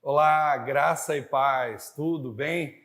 Olá, graça e paz, tudo bem?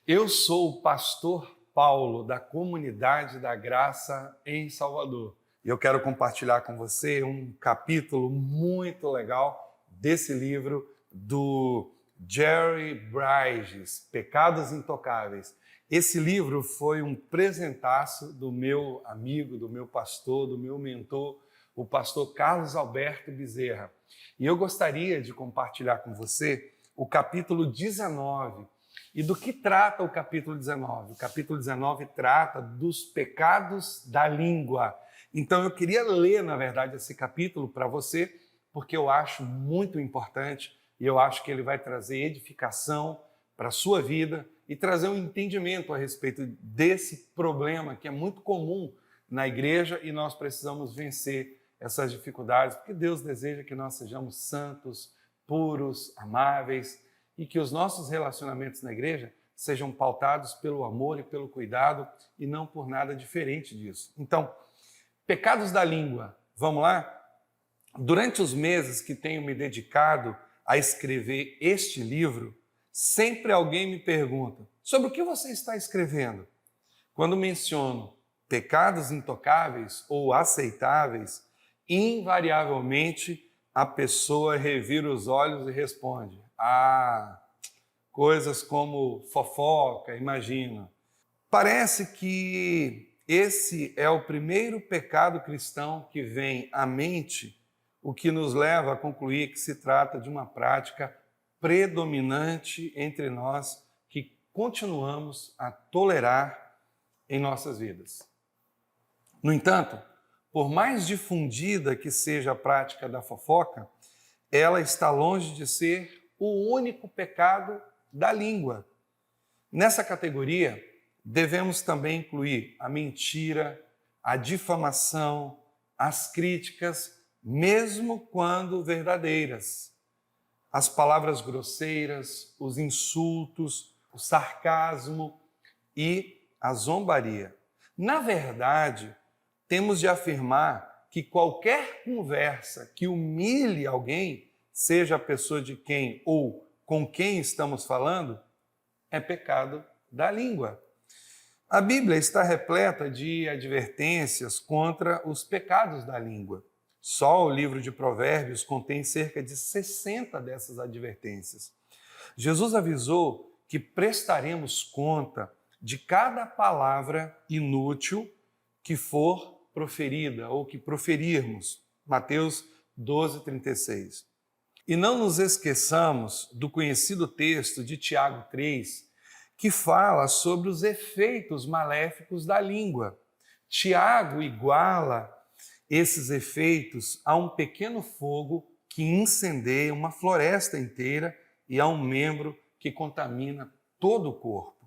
Eu sou o pastor Paulo, da Comunidade da Graça em Salvador. E eu quero compartilhar com você um capítulo muito legal desse livro do Jerry Bridges, Pecados Intocáveis. Esse livro foi um presentaço do meu amigo, do meu pastor, do meu mentor, o pastor Carlos Alberto Bezerra. E eu gostaria de compartilhar com você o capítulo 19. E do que trata o capítulo 19? O capítulo 19 trata dos pecados da língua. Então eu queria ler, na verdade, esse capítulo para você, porque eu acho muito importante e eu acho que ele vai trazer edificação para a sua vida e trazer um entendimento a respeito desse problema que é muito comum na igreja e nós precisamos vencer essas dificuldades, porque Deus deseja que nós sejamos santos, puros, amáveis e que os nossos relacionamentos na igreja sejam pautados pelo amor e pelo cuidado e não por nada diferente disso. Então, pecados da língua, vamos lá? Durante os meses que tenho me dedicado a escrever este livro, sempre alguém me pergunta: sobre o que você está escrevendo? Quando menciono pecados intocáveis ou aceitáveis, invariavelmente a pessoa revira os olhos e responde: coisas como fofoca, imagina. Parece que esse é o primeiro pecado cristão que vem à mente, o que nos leva a concluir que se trata de uma prática predominante entre nós que continuamos a tolerar em nossas vidas. No entanto, por mais difundida que seja a prática da fofoca, ela está longe de ser o único pecado da língua. Nessa categoria, devemos também incluir a mentira, a difamação, as críticas, mesmo quando verdadeiras, as palavras grosseiras, os insultos, o sarcasmo e a zombaria. Na verdade, temos de afirmar que qualquer conversa que humilhe alguém, seja a pessoa de quem ou com quem estamos falando, é pecado da língua. A Bíblia está repleta de advertências contra os pecados da língua. Só o livro de Provérbios contém cerca de 60 dessas advertências. Jesus avisou que prestaremos conta de cada palavra inútil que for proferida ou que proferirmos. Mateus 12:36. E não nos esqueçamos do conhecido texto de Tiago 3, que fala sobre os efeitos maléficos da língua. Tiago iguala esses efeitos a um pequeno fogo que incendeia uma floresta inteira e a um membro que contamina todo o corpo.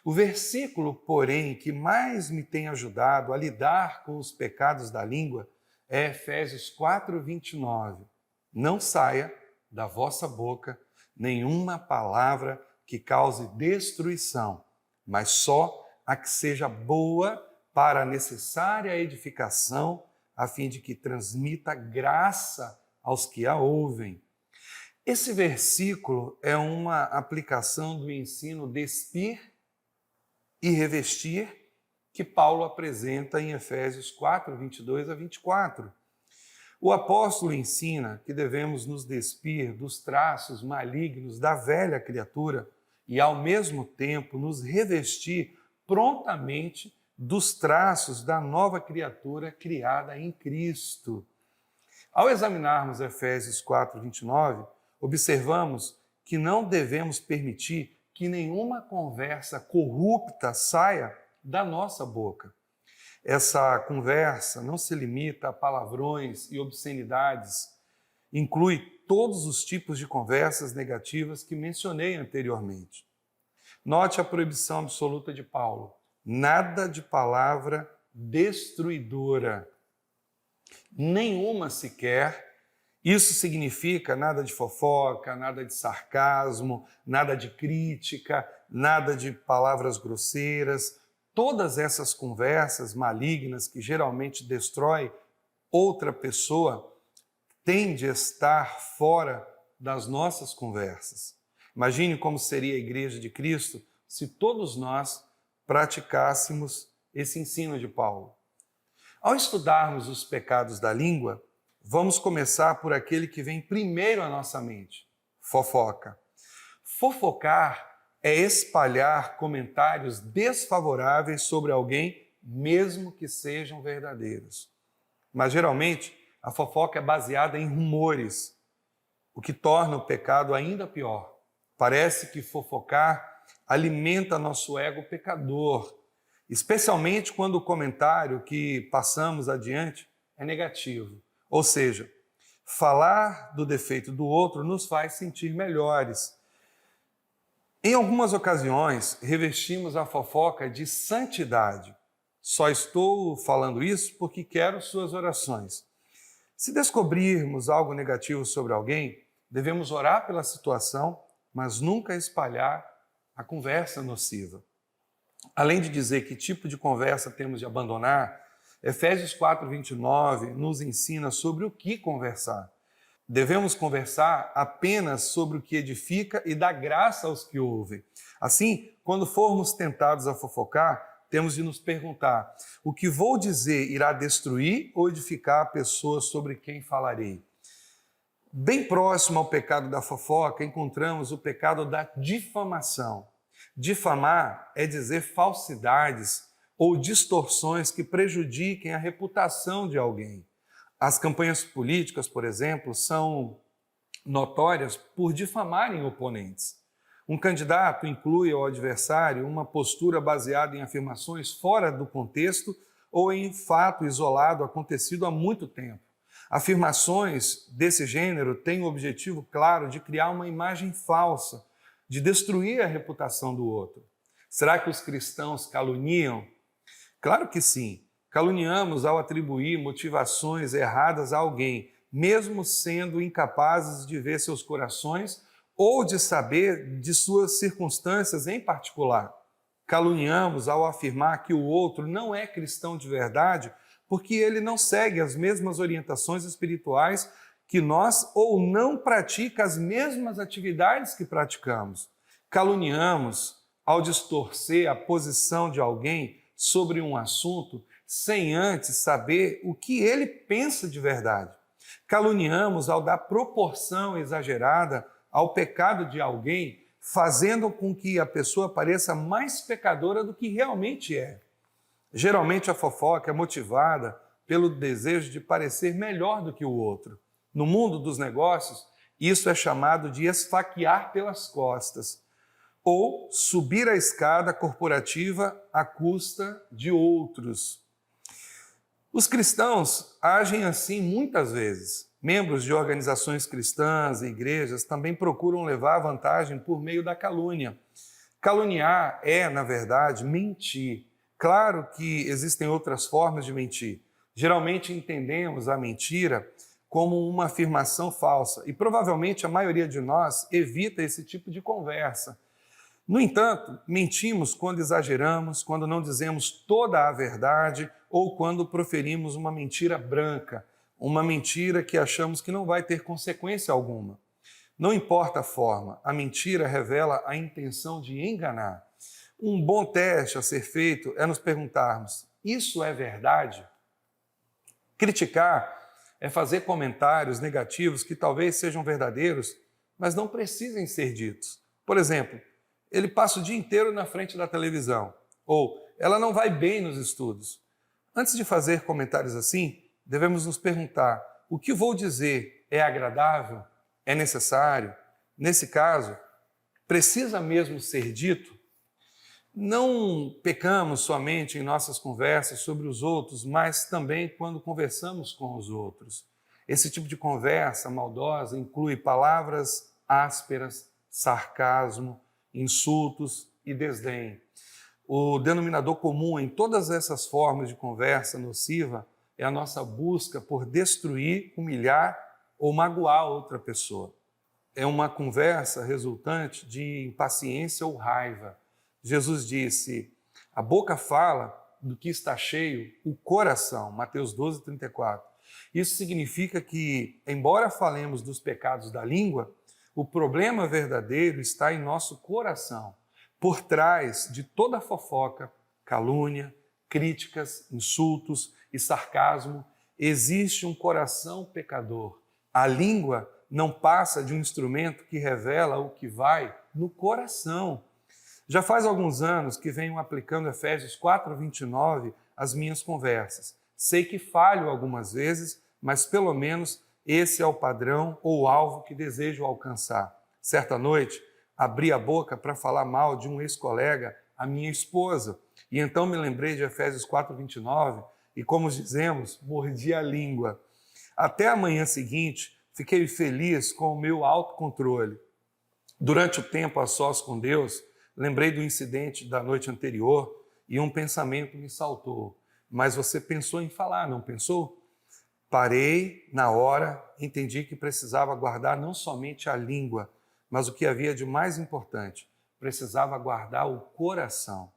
O versículo, porém, que mais me tem ajudado a lidar com os pecados da língua é Efésios 4:29. Não saia da vossa boca nenhuma palavra que cause destruição, mas só a que seja boa para a necessária edificação, a fim de que transmita graça aos que a ouvem. Esse versículo é uma aplicação do ensino despir e revestir que Paulo apresenta em Efésios 4:22-24. O apóstolo ensina que devemos nos despir dos traços malignos da velha criatura e, ao mesmo tempo, nos revestir prontamente dos traços da nova criatura criada em Cristo. Ao examinarmos Efésios 4:29, observamos que não devemos permitir que nenhuma conversa corrupta saia da nossa boca. Essa conversa não se limita a palavrões e obscenidades, inclui todos os tipos de conversas negativas que mencionei anteriormente. Note a proibição absoluta de Paulo: nada de palavra destruidora, nenhuma sequer. Isso significa nada de fofoca, nada de sarcasmo, nada de crítica, nada de palavras grosseiras. Todas essas conversas malignas que geralmente destroem outra pessoa têm de estar fora das nossas conversas. Imagine como seria a Igreja de Cristo se todos nós praticássemos esse ensino de Paulo. Ao estudarmos os pecados da língua, vamos começar por aquele que vem primeiro à nossa mente: fofoca. Fofocar é espalhar comentários desfavoráveis sobre alguém, mesmo que sejam verdadeiros. Mas geralmente a fofoca é baseada em rumores, o que torna o pecado ainda pior. Parece que fofocar alimenta nosso ego pecador, especialmente quando o comentário que passamos adiante é negativo. Ou seja, falar do defeito do outro nos faz sentir melhores. Em algumas ocasiões, revestimos a fofoca de santidade. Só estou falando isso porque quero suas orações. Se descobrirmos algo negativo sobre alguém, devemos orar pela situação, mas nunca espalhar a conversa nociva. Além de dizer que tipo de conversa temos de abandonar, Efésios 4:29 nos ensina sobre o que conversar. Devemos conversar apenas sobre o que edifica e dá graça aos que ouvem. Assim, quando formos tentados a fofocar, temos de nos perguntar: o que vou dizer irá destruir ou edificar a pessoa sobre quem falarei? Bem próximo ao pecado da fofoca, encontramos o pecado da difamação. Difamar é dizer falsidades ou distorções que prejudiquem a reputação de alguém. As campanhas políticas, por exemplo, são notórias por difamarem oponentes. Um candidato inclui ao adversário uma postura baseada em afirmações fora do contexto ou em fato isolado acontecido há muito tempo. Afirmações desse gênero têm o objetivo claro de criar uma imagem falsa, de destruir a reputação do outro. Será que os cristãos caluniam? Claro que sim. Caluniamos ao atribuir motivações erradas a alguém, mesmo sendo incapazes de ver seus corações ou de saber de suas circunstâncias em particular. Caluniamos ao afirmar que o outro não é cristão de verdade porque ele não segue as mesmas orientações espirituais que nós ou não pratica as mesmas atividades que praticamos. Caluniamos ao distorcer a posição de alguém sobre um assunto sem antes saber o que ele pensa de verdade. Caluniamos ao dar proporção exagerada ao pecado de alguém, fazendo com que a pessoa pareça mais pecadora do que realmente é. Geralmente a fofoca é motivada pelo desejo de parecer melhor do que o outro. No mundo dos negócios, isso é chamado de esfaquear pelas costas ou subir a escada corporativa à custa de outros. Os cristãos agem assim muitas vezes. Membros de organizações cristãs e igrejas também procuram levar vantagem por meio da calúnia. Caluniar é, na verdade, mentir. Claro que existem outras formas de mentir. Geralmente entendemos a mentira como uma afirmação falsa e provavelmente a maioria de nós evita esse tipo de conversa. No entanto, mentimos quando exageramos, quando não dizemos toda a verdade ou quando proferimos uma mentira branca, uma mentira que achamos que não vai ter consequência alguma. Não importa a forma, a mentira revela a intenção de enganar. Um bom teste a ser feito é nos perguntarmos: isso é verdade? Criticar é fazer comentários negativos que talvez sejam verdadeiros, mas não precisem ser ditos. Por exemplo, ele passa o dia inteiro na frente da televisão, ou ela não vai bem nos estudos. Antes de fazer comentários assim, devemos nos perguntar: o que vou dizer é agradável? É necessário? Nesse caso, precisa mesmo ser dito? Não pecamos somente em nossas conversas sobre os outros, mas também quando conversamos com os outros. Esse tipo de conversa maldosa inclui palavras ásperas, sarcasmo, insultos e desdém. O denominador comum em todas essas formas de conversa nociva é a nossa busca por destruir, humilhar ou magoar outra pessoa. É uma conversa resultante de impaciência ou raiva. Jesus disse: a boca fala do que está cheio o coração, Mateus 12:34. Isso significa que, embora falemos dos pecados da língua, O problema verdadeiro está em nosso coração. Por trás de toda fofoca, calúnia, críticas, insultos e sarcasmo, existe um coração pecador. A língua não passa de um instrumento que revela o que vai no coração. Já faz alguns anos que venho aplicando Efésios 4:29 às minhas conversas. Sei que falho algumas vezes, mas pelo menos esse é o padrão ou o alvo que desejo alcançar. Certa noite, abri a boca para falar mal de um ex-colega, a minha esposa, e então me lembrei de Efésios 4:29 e, como dizemos, mordi a língua. Até a manhã seguinte, fiquei feliz com o meu autocontrole. Durante o tempo a sós com Deus, lembrei do incidente da noite anterior e um pensamento me saltou. Mas você pensou em falar, não pensou? Parei na hora, entendi que precisava guardar não somente a língua, mas o que havia de mais importante, precisava guardar o coração.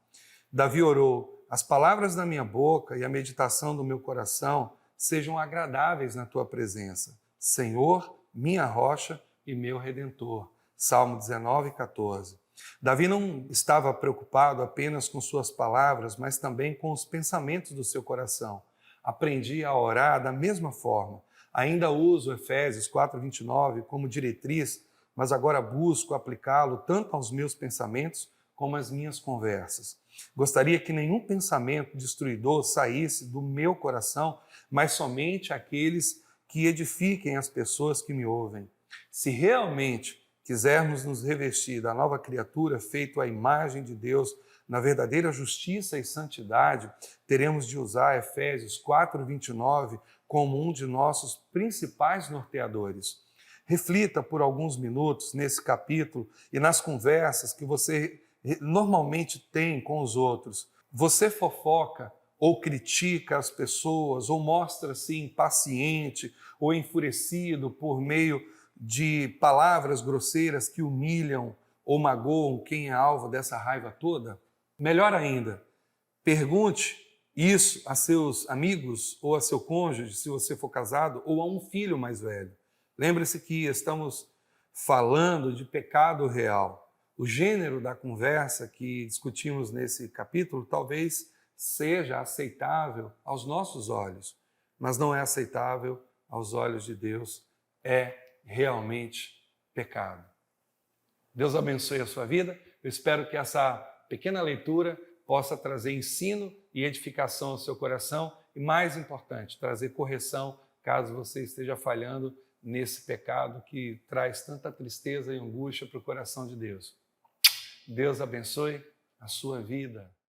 Davi orou: as palavras da minha boca e a meditação do meu coração sejam agradáveis na tua presença. Senhor, minha rocha e meu redentor. Salmo 19:14. Davi não estava preocupado apenas com suas palavras, mas também com os pensamentos do seu coração. Aprendi a orar da mesma forma. Ainda uso Efésios 4:29 como diretriz, mas agora busco aplicá-lo tanto aos meus pensamentos como às minhas conversas. Gostaria que nenhum pensamento destruidor saísse do meu coração, mas somente aqueles que edifiquem as pessoas que me ouvem. Se realmente quisermos nos revestir da nova criatura feito à imagem de Deus, na verdadeira justiça e santidade, teremos de usar Efésios 4:29 como um de nossos principais norteadores. Reflita por alguns minutos nesse capítulo e nas conversas que você normalmente tem com os outros. Você fofoca ou critica as pessoas ou mostra-se impaciente ou enfurecido por meio de palavras grosseiras que humilham ou magoam quem é alvo dessa raiva toda? Melhor ainda, pergunte isso a seus amigos ou a seu cônjuge, se você for casado, ou a um filho mais velho. Lembre-se que estamos falando de pecado real. O gênero da conversa que discutimos nesse capítulo talvez seja aceitável aos nossos olhos, mas não é aceitável aos olhos de Deus, é realmente pecado. Deus abençoe a sua vida. Eu espero que essa pequena leitura possa trazer ensino e edificação ao seu coração e, mais importante, trazer correção caso você esteja falhando nesse pecado que traz tanta tristeza e angústia para o coração de Deus. Deus abençoe a sua vida.